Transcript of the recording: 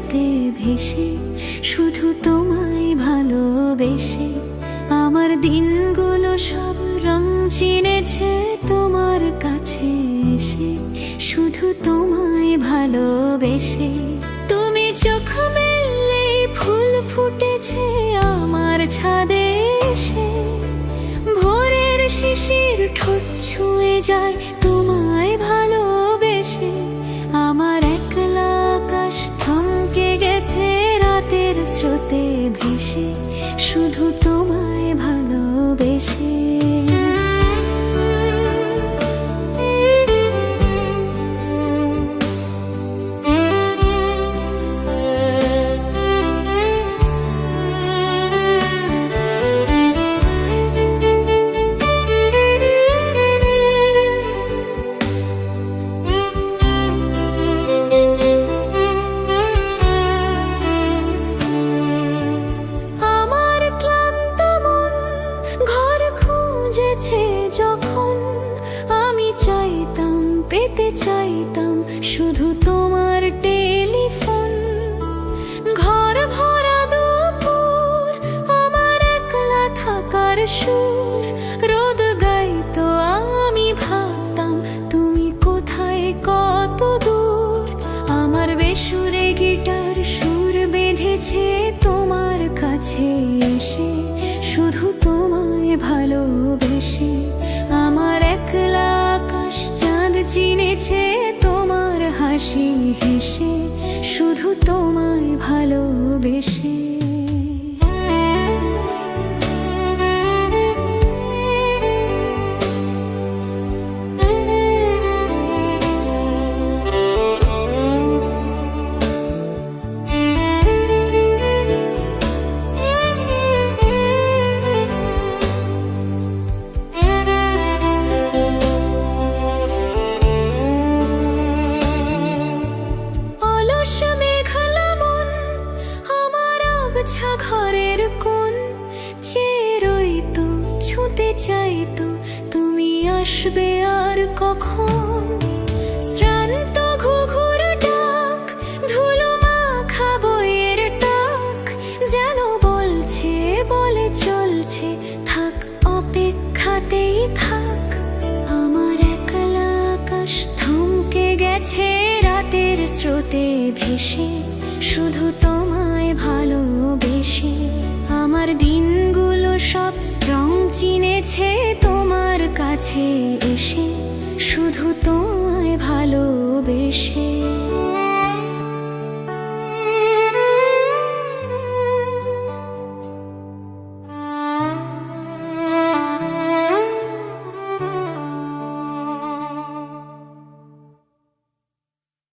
স্রোতে ভেসে, শুধু তোমায় ভালোবেসে। আমার দিনগুলো সব রং চিনেছে তোমার কাছে এসে, শুধু তোমায় ভালোবেসে। তুমি চোখ মেললেই ফুল ফুটেছে আমার ছাদে এসে, ভোরের শিশির ঠোঁট ছুঁয়ে যায় তোমায় ভালোবেসে। আমার একলা আকাশ থমকে গেছে রাতের স্রোতে ভেসে, শুধু তোমায় ভালোবেসে। যখন আমি চাইতাম, পেতে চাইতাম শুধু তোমার টেলিফোন। ঘর ভরা দুপুর, আমার একলা থাকার সুর, রোদ গাইতো আমি ভাবতাম তুমি কোথায় কত দূর। আমার বেসুরে গিটার সুর বেঁধেছে তোমার কাছে এসে, শুধু তোমায় ভালোবেসে। আমার একলা আকাশ চাঁদ চিনেছে তোমার হাসি হেসে, শুধু তোমায় ভালোবেসে। ঘরের কোণ চেয়ে রইতো, ছুঁতে চাইতো তুমি আসবে আর কখন। শ্রান্ত ঘুঘুর ডাক, ধুলো মাখা বইয়ের টাক, যেন বলছে বলে চলছে থাক, অপেক্ষাতেই থাক। আমার একলা আকাশ থমকে গেছে রাতের স্রোতে ভেসে, শুধু তোমায় ভালোবেসে। আমার দিনগুলো সব রং চিনেছে তোমার কাছে এসে, শুধু তোমায় ভালোবেসে।